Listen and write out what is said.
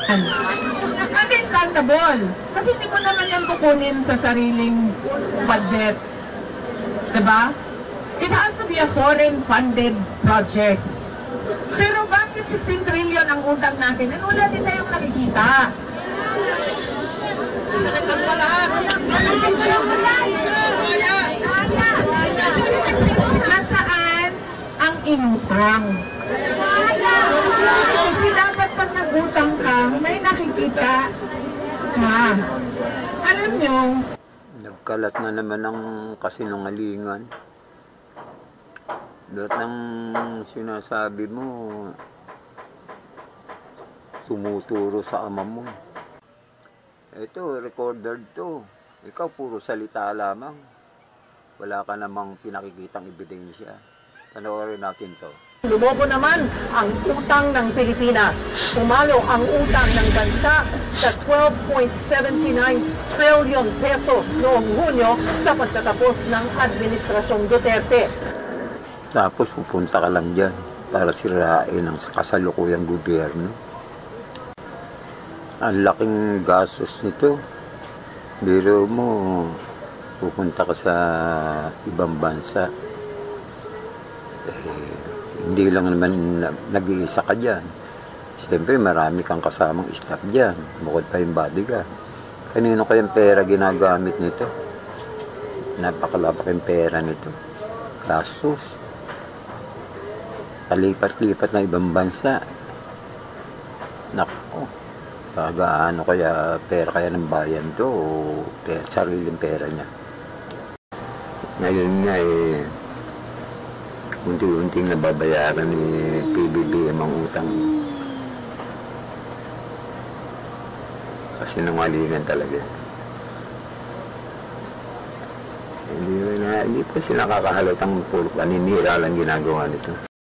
Understandable. Kasi hindi mo naman yan kukunin sa sariling budget. Diba? It has to be a foreign-funded project. Pero bakit 16 trillion ang utang natin? And wala din tayong nakikita. Nasaan ang inutang? Kasi dapat pag nagutang ka, may nakikita ka. Alam nyo, nagkalat na naman ang kasinungalingan. Lahat ng sinasabi mo, tumuturo sa ama mo. Ito, recorded to. Ikaw, puro salita lamang. Wala ka namang pinakikitang ebidensya. Panoorin natin to. Lumobo naman ang utang ng Pilipinas. Umalo ang utang ng bansa sa 12.79 trillion pesos noong Hunyo sa pagtatapos ng Administrasyong Duterte. Tapos pupunta ka lang dyan para sirain ang kasalukuyang gobyerno. Ang laking gastos nito. Biro mo, pupunta ka sa ibang bansa. Hindi lang naman nag-iisa ka dyan. Siyempre, marami kang kasamang staff dyan. Bukod pa yung bodyguard. Kanino kayang pera ginagamit nito? Napakalapak yung pera nito. Gastos. Palipat-lipat na ibang bansa. Naku, ano kaya pera kaya ng bayan to o sariling pera niya? Ngayon nga unti-unting nababayaran ni PBBM ang utang. Kasi nangalingan talaga. Hindi pa sila kakahalatang puro paninira lang ginagawa nito.